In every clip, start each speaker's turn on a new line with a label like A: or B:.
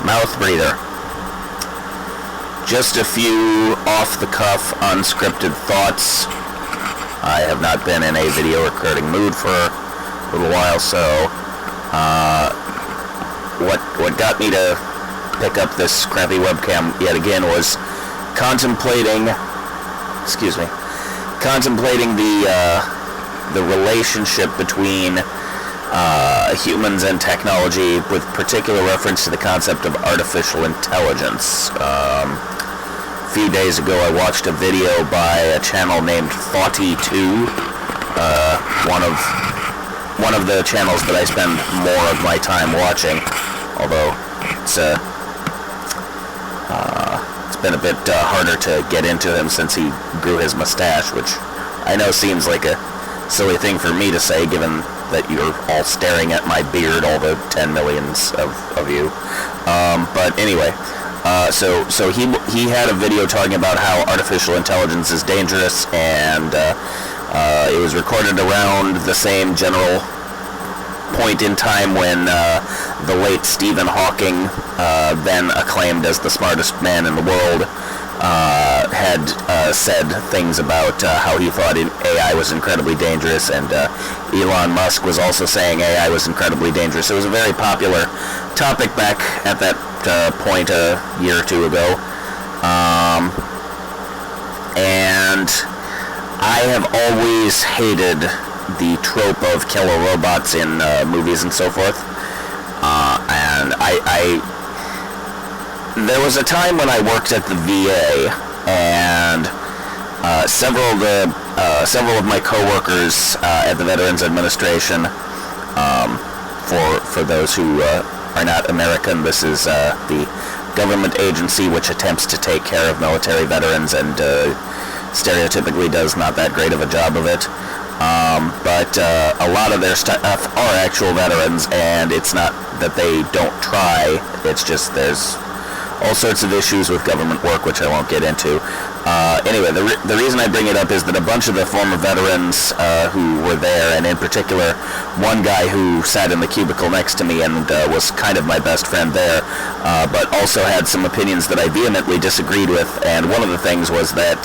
A: Mouth breather. Just a few off-the-cuff, unscripted thoughts. I have not been in a video recording mood for a little while, so what got me to pick up this crappy webcam yet again was contemplating the relationship between humans and technology, with particular reference to the concept of artificial intelligence. A few days ago I watched a video by a channel named Thoughty2, one of the channels that I spend more of my time watching, although it's been a bit harder to get into him since he grew his mustache, which I know seems like a silly thing for me to say, given that you're all staring at my beard, all the 10 millions of you. But anyway, so he had a video talking about how artificial intelligence is dangerous, and it was recorded around the same general point in time when the late Stephen Hawking, then acclaimed as the smartest man in the world, had said things about how he thought AI was incredibly dangerous, and Elon Musk was also saying AI was incredibly dangerous. It was a very popular topic back at that point a year or two ago, and I have always hated the trope of killer robots in movies and so forth, and there was a time when I worked at the VA, and several of my coworkers at the Veterans Administration, for those who are not American, this is the government agency which attempts to take care of military veterans and stereotypically does not that great of a job of it. But a lot of their staff are actual veterans, and it's not that they don't try, it's just there's all sorts of issues with government work, which I won't get into. Anyway, the reason I bring it up is that a bunch of the former veterans who were there, and in particular one guy who sat in the cubicle next to me and was kind of my best friend there, but also had some opinions that I vehemently disagreed with, and one of the things was that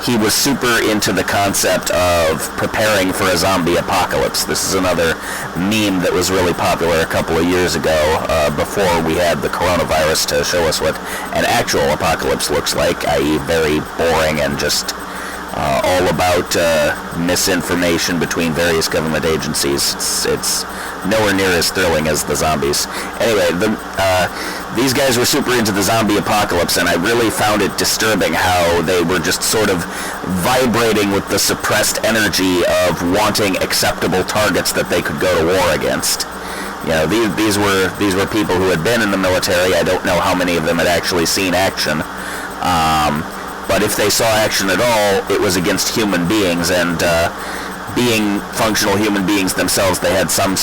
A: he was super into the concept of preparing for a zombie apocalypse. This is another meme that was really popular a couple of years ago, before we had the coronavirus to show us what an actual apocalypse looks like, i.e. very boring and just all about misinformation between various government agencies. It's nowhere near as thrilling as the zombies. Anyway, these guys were super into the zombie apocalypse, and I really found it disturbing how they were just sort of vibrating with the suppressed energy of wanting acceptable targets that they could go to war against. You know, these were people who had been in the military. I don't know how many of them had actually seen action. But if they saw action at all, it was against human beings, and being functional human beings themselves, they had some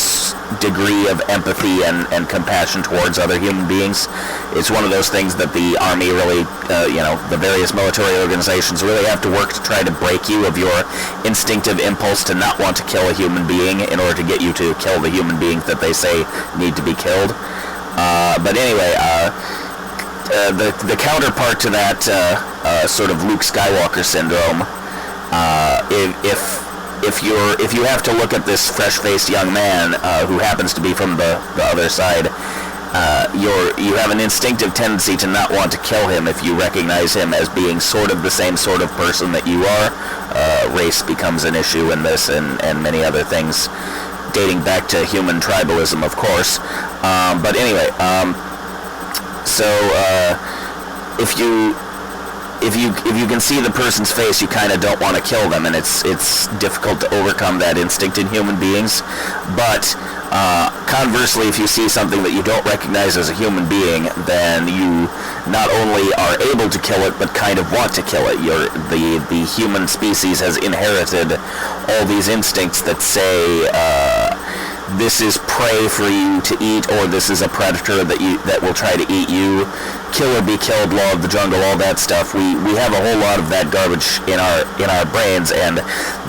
A: degree of empathy and compassion towards other human beings. It's one of those things that the Army really, the various military organizations really have to work to try to break you of your instinctive impulse to not want to kill a human being in order to get you to kill the human beings that they say need to be killed. But anyway, the counterpart to that sort of Luke Skywalker syndrome, if you have to look at this fresh-faced young man who happens to be from the other side, you have an instinctive tendency to not want to kill him if you recognize him as being sort of the same sort of person that you are. Race becomes an issue in this, and many other things, dating back to human tribalism, of course. But anyway, so if you can see the person's face, you kind of don't want to kill them, and it's difficult to overcome that instinct in human beings. But conversely, if you see something that you don't recognize as a human being, then you not only are able to kill it, but kind of want to kill it. The human species has inherited all these instincts that say this is prey for you to eat, or this is a predator that will try to eat you, kill or be killed, law of the jungle, all that stuff. We have a whole lot of that garbage in our brains, and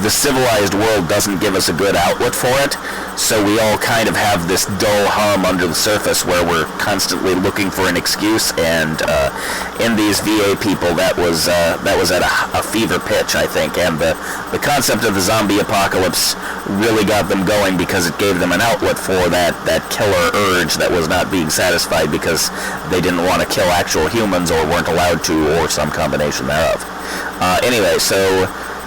A: the civilized world doesn't give us a good outlet for it. So we all kind of have this dull hum under the surface where we're constantly looking for an excuse. And in these VA people, that was at a fever pitch, I think. And the concept of the zombie apocalypse really got them going because it gave them an outlet for that killer urge that was not being satisfied because they didn't want to kill actual humans or weren't allowed to, or some combination thereof. Anyway, so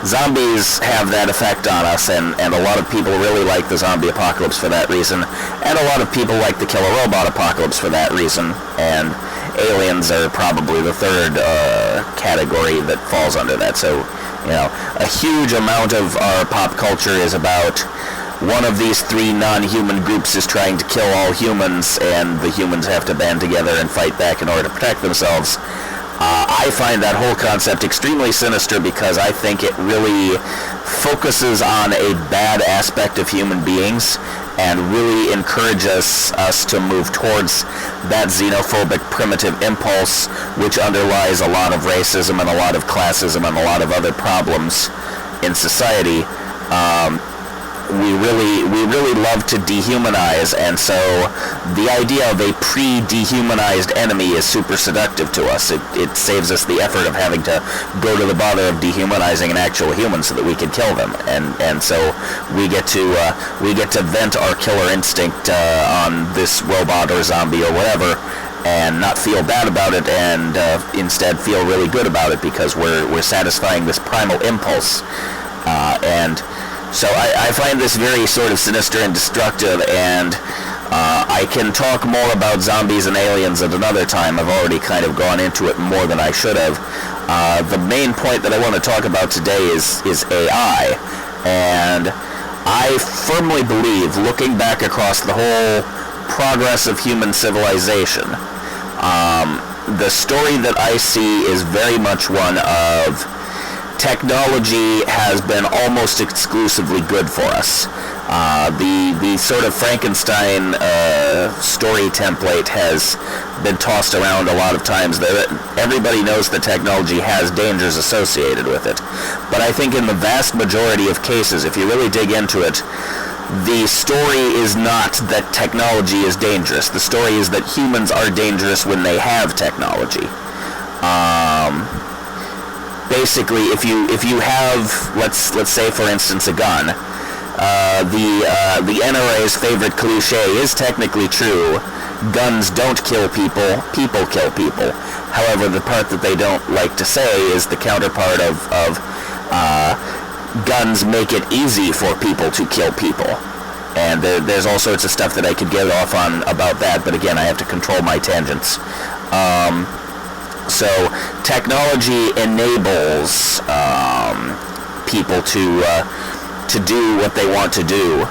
A: zombies have that effect on us, and a lot of people really like the zombie apocalypse for that reason, and a lot of people like the killer robot apocalypse for that reason, and aliens are probably the third category that falls under that. So, a huge amount of our pop culture is about one of these three non-human groups is trying to kill all humans, and the humans have to band together and fight back in order to protect themselves. I find that whole concept extremely sinister because I think it really focuses on a bad aspect of human beings and really encourages us to move towards that xenophobic primitive impulse which underlies a lot of racism and a lot of classism and a lot of other problems in society. We really love to dehumanize, and so the idea of a pre-dehumanized enemy is super seductive to us. It saves us the effort of having to go to the bother of dehumanizing an actual human so that we can kill them, and so we get to vent our killer instinct on this robot or zombie or whatever, and not feel bad about it, and instead feel really good about it because we're satisfying this primal impulse, and so I find this very sort of sinister and destructive, and I can talk more about zombies and aliens at another time. I've already kind of gone into it more than I should have. The main point that I want to talk about today is AI, and I firmly believe, looking back across the whole progress of human civilization, the story that I see is very much one of technology has been almost exclusively good for us. The sort of Frankenstein story template has been tossed around a lot of times. Everybody knows that technology has dangers associated with it. But I think in the vast majority of cases, if you really dig into it, the story is not that technology is dangerous. The story is that humans are dangerous when they have technology. Basically, if you have, let's say for instance, a gun, the NRA's favorite cliche is technically true. Guns don't kill people, people kill people. However, the part that they don't like to say is the counterpart of guns make it easy for people to kill people. And there's all sorts of stuff that I could get off on about that, but again, I have to control my tangents. So technology enables people to do what they want to do.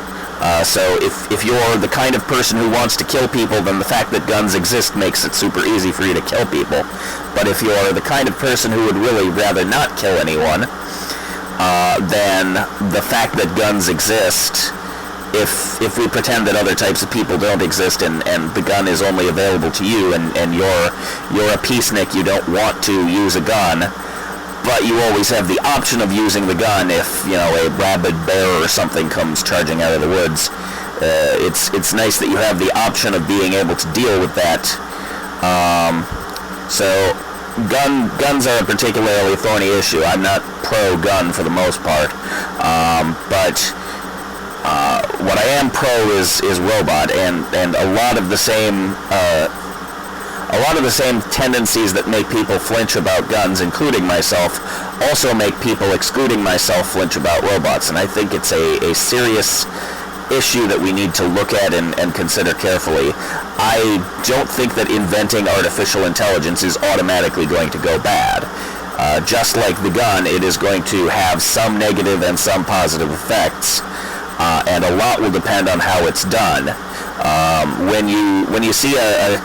A: So if you're the kind of person who wants to kill people, then the fact that guns exist makes it super easy for you to kill people. But if you're the kind of person who would really rather not kill anyone, then the fact that guns exist, if we pretend that other types of people don't exist and the gun is only available to you and you're a peacenik, you don't want to use a gun, but you always have the option of using the gun if, a rabid bear or something comes charging out of the woods. It's nice that you have the option of being able to deal with that. So guns are a particularly thorny issue. I'm not pro-gun for the most part, but what I am pro is robot, and a lot of the same tendencies that make people flinch about guns, including myself, also make people, excluding myself, flinch about robots. And I think it's a serious issue that we need to look at and consider carefully. I don't think that inventing artificial intelligence is automatically going to go bad. Just like the gun, it is going to have some negative and some positive effects. And a lot will depend on how it's done. When you see a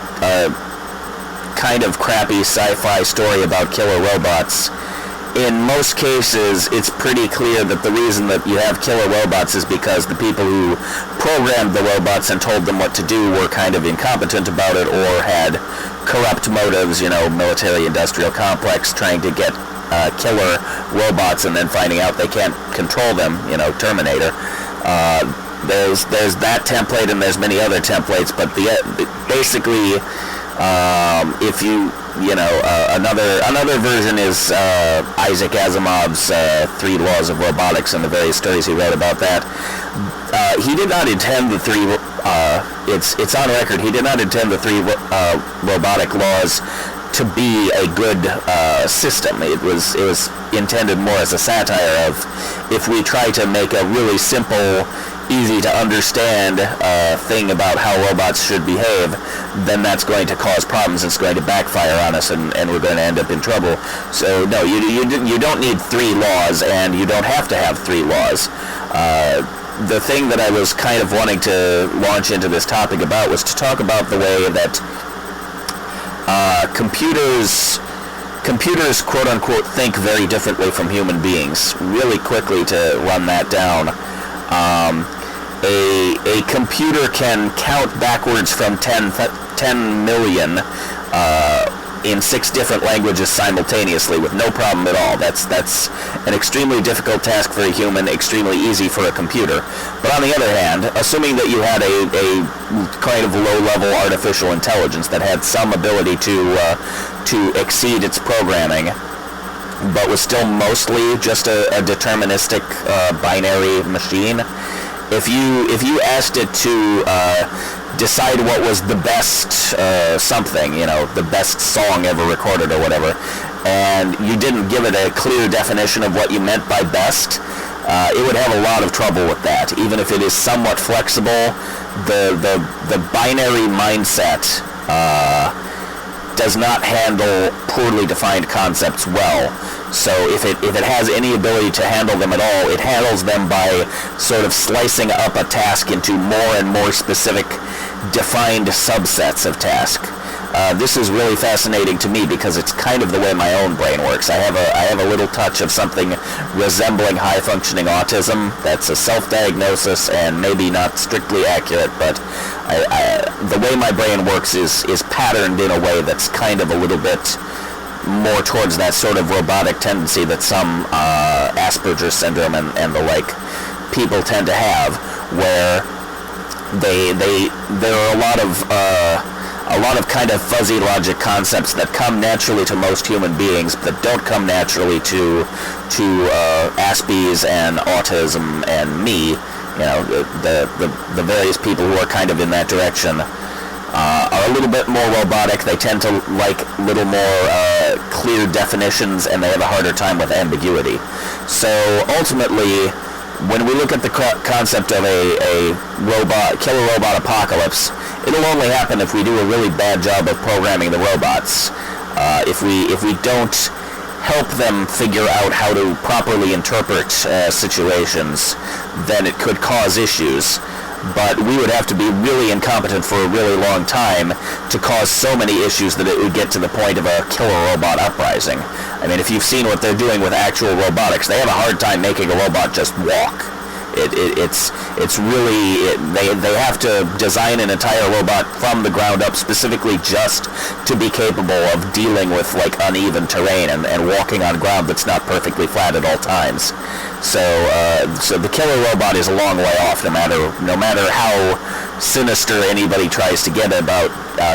A: kind of crappy sci-fi story about killer robots, in most cases, it's pretty clear that the reason that you have killer robots is because the people who programmed the robots and told them what to do were kind of incompetent about it or had corrupt motives, military-industrial complex, trying to get killer robots and then finding out they can't control them, Terminator. There's that template and there's many other templates, but basically, if you another version is Isaac Asimov's 3 Laws of Robotics and the various stories he wrote about that. He did not intend the 3. It's on record. He did not intend the 3 robotic laws to be a good system. It was intended more as a satire of, if we try to make a really simple, easy to understand thing about how robots should behave, then that's going to cause problems. It's going to backfire on us, and we're going to end up in trouble. So no, you don't need 3 laws, and you don't have to have 3 laws. The thing that I was kind of wanting to launch into this topic about was to talk about the way that computers quote unquote think very differently from human beings. Really quickly, to run that down, a computer can count backwards from 10 million in 6 different languages simultaneously with no problem at all. That's an extremely difficult task for a human, extremely easy for a computer. But on the other hand, assuming that you had a kind of low-level artificial intelligence that had some ability to exceed its programming, but was still mostly just a deterministic binary machine, if you asked it to decide what was the best something, the best song ever recorded or whatever, and you didn't give it a clear definition of what you meant by best, it would have a lot of trouble with that. Even if it is somewhat flexible, the binary mindset does not handle poorly defined concepts well. So if it has any ability to handle them at all, it handles them by sort of slicing up a task into more and more specific defined subsets of task. This is really fascinating to me because it's kind of the way my own brain works. I have a little touch of something resembling high-functioning autism. That's a self-diagnosis and maybe not strictly accurate, but the way my brain works is patterned in a way that's kind of a little bit more towards that sort of robotic tendency that some Asperger's syndrome and the like people tend to have, where there are a lot of kind of fuzzy logic concepts that come naturally to most human beings that don't come naturally to Aspies and autism and me. The various people who are kind of in that direction are a little bit more robotic. They tend to like little more clear definitions, and they have a harder time with ambiguity. So ultimately, when we look at the concept of a killer robot apocalypse, it'll only happen if we do a really bad job of programming the robots. If we don't help them figure out how to properly interpret situations, then it could cause issues. But we would have to be really incompetent for a really long time to cause so many issues that it would get to the point of a killer robot uprising. I mean, if you've seen what they're doing with actual robotics, they have a hard time making a robot just walk. It's really, they have to design an entire robot from the ground up specifically just to be capable of dealing with like uneven terrain and walking on ground that's not perfectly flat at all times. So the killer robot is a long way off, no matter how sinister anybody tries to get about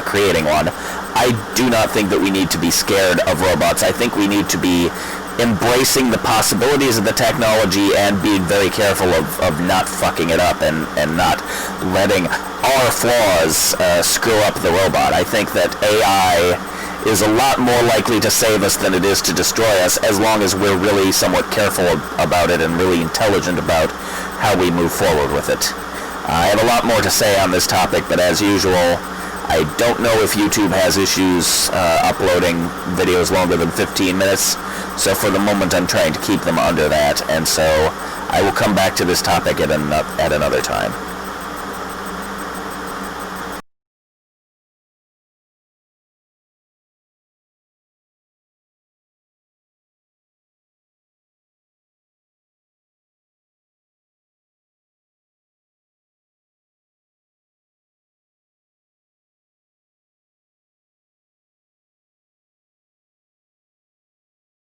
A: creating one. I do not think that we need to be scared of robots. I think we need to be embracing the possibilities of the technology and being very careful of not fucking it up and not letting our flaws screw up the robot. I think that AI is a lot more likely to save us than it is to destroy us, as long as we're really somewhat careful about it and really intelligent about how we move forward with it. I have a lot more to say on this topic, but as usual, I don't know if YouTube has issues uploading videos longer than 15 minutes, so for the moment I'm trying to keep them under that, and so I will come back to this topic at another time.